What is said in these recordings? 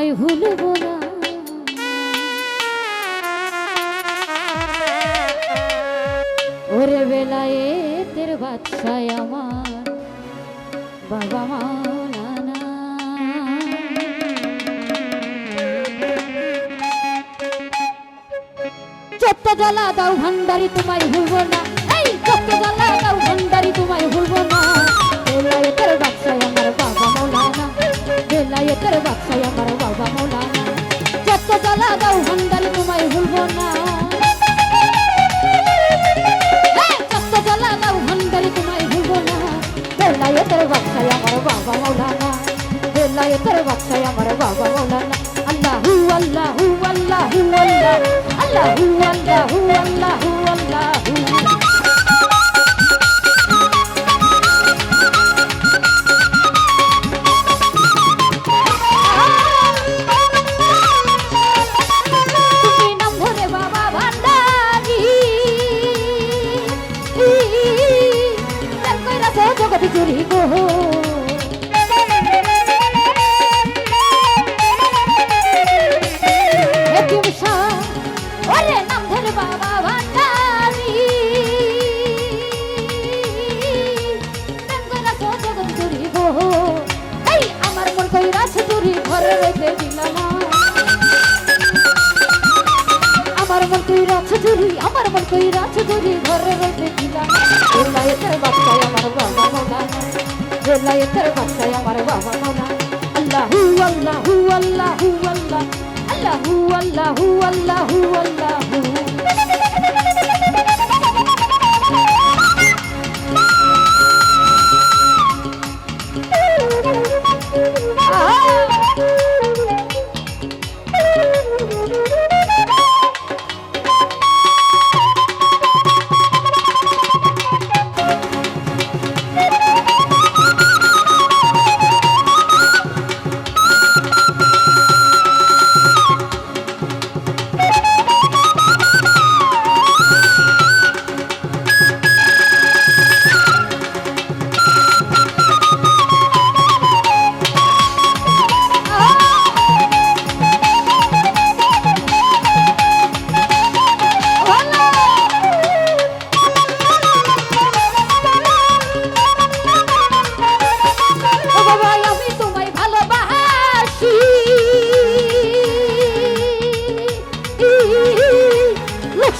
তোমায় ভুলবো না। ওরে বেলায়েতের বাদশাহ আমার বাবা মাওলানা। যত জ্বালা দাও ভান্ডারি তোমায় ভুলবো না, এই যত জ্বালা দাও ভান্ডারি তোমায় ভুলবো না। বেলায়েতের বাদশাহ আমার বাবা মাওলানা, বেলায়েতের বাদশাহ আমার বাবা মাওলানা। যত জ্বালা দাও ভান্ডারি তোমায় ভুলবো না, যত জ্বালা দাও ভান্ডারি তোমায় ভুলবো না। বেলায়েতের বাদশাহ আমার বাবা মাওলানা, বেলায়েতের বাদশাহ আমার বাবা মাওলানা। আল্লাহু আল্লাহু আল্লাহু আল্লাহ, আল্লাহু আল্লাহু আল্লাহু আল্লাহু। তুমি নাম ধরে বাবা ভান্ডারি, তার কইরাছে জগৎ জুড়ি গো। ওরে নাম ধরে বাবা ভান্ডারি, প্রেম কইরাছে জগৎ জুড়ি গো। এই আমার মন কইরাছে চুরি ঘরে রেখে দিলাম, আমার মন কইরাছে চুরি, আমার মন কইরাছে চুরি ঘরে রেখে দিলাম। বেলায়েতের বাদশাহ আমার বাবা মাওলানা, বেলায়েতের বাদশাহ আমার বাবা মাওলানা। আল্লাহু আল্লাহু আল্লাহু আল্লাহ, আল্লাহু আল্লাহু আল্লাহু আল্লাহু।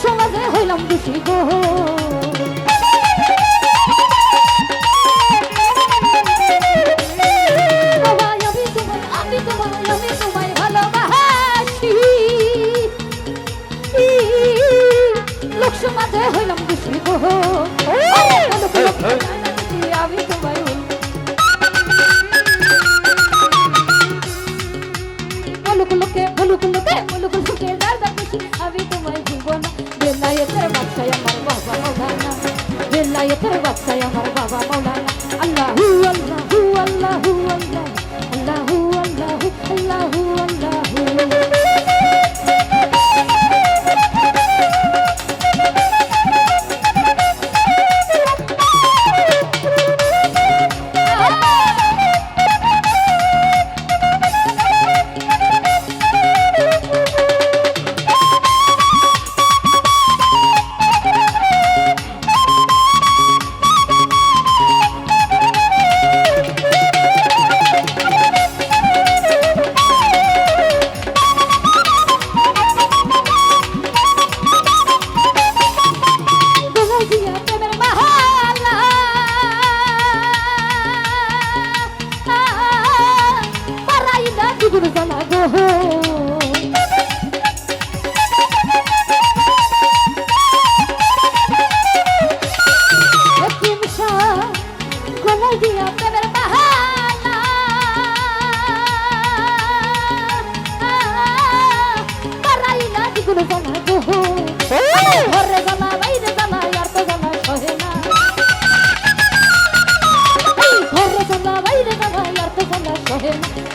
সমাজে হইলাম দোষী গো, আমি তোমায় ভালোবাসি, লোক সমাজে হইলাম দোষী গো। আমি তোমায় আমি তোমায় ভুলবো না। বেলায়েতের বাদশাহ আমার বাবা মাওলানা, বেলায়েতের বাদশাহ আমার বাবা মাওলানা। আল্লাহু আল্লাহু আল্লাহু আল্লাহ, আল্লাহু আল্লাহু আল্লাহু আল্লাহু।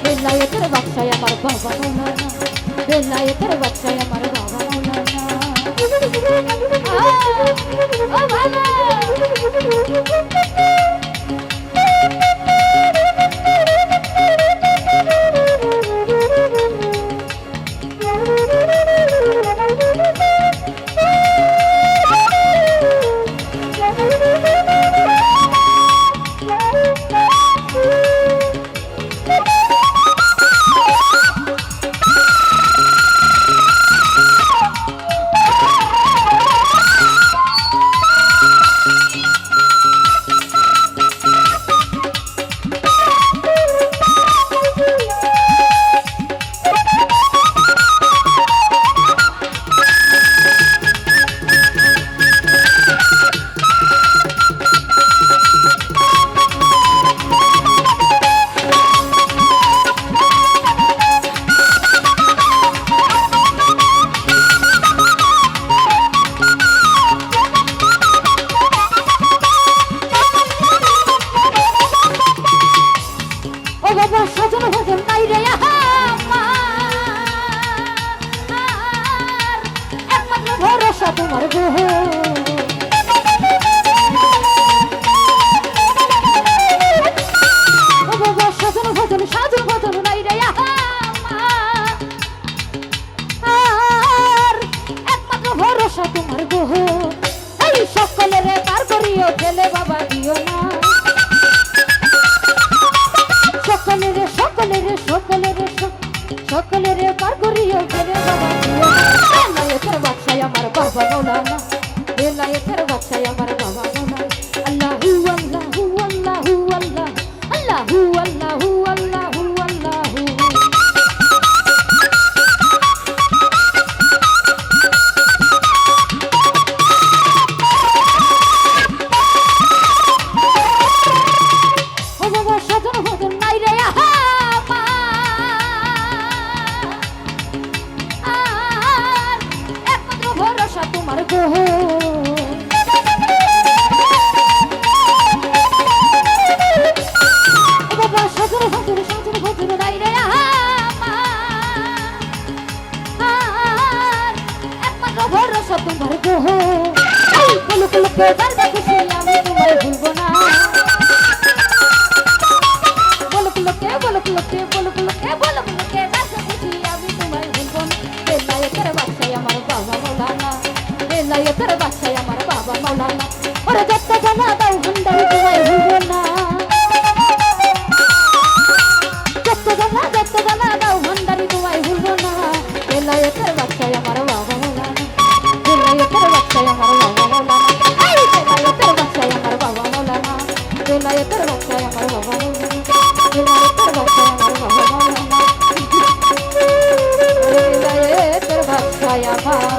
বেলায়েতের বাদশাহ আমার বাবা মাওলানা, বেলায়েতের বাদশাহ আমার বাবা মাওলানা। ও বাবা সকলের পার করিও ফেরে বাবা বেলায়েতের বাদশাহ আমার বাবা মৌলানা বেলায়েতের বাদশাহ আমার বাবা মৌলানা আল্লাহু আল্লাহু আল্লাহু আল্লাহ আল্লাহু আল্লাহু আল্লাহু আল্লাহু ও বাবা সাধন ভজন নাই রে আহা ভরসা তোমার গোহ বাবা সাজর ভজর সাজর ভজর নাই রে একমাত্র ভরসা তোমার গোহ বলো বলো কে দরদে খুশি আমি তোমায় ভুলবো না বলো বলো কে বলো বলো কে বলো বলো কে বলো বলো কে দরদে খুশি আমি তোমায় ভুলবো না বেলায়েতের বাদশাহ আমার বাবা মৌলানা বেলায়েতের বাদশাহ আমার বাবা মৌলানা ওরে যত জানা দাও ভান্ডারি তোমায় ভুলবো না যত জানা দাও ভান্ডারি তোমায় ভুলবো না বেলায়েতের বাদশাহ আমার বাবা মৌলানা বেলায়েতের বাদশাহ আমার বাবা মৌলানা বেলায়েতের বাদশাহ আমার বাবা মৌলানা বেলায়েতের বাদশাহ আমার বাবা মৌলানা বেলায়েতের বাদশাহ আমার বাবা মৌলানা বেলায়েতের বাদশাহ আমার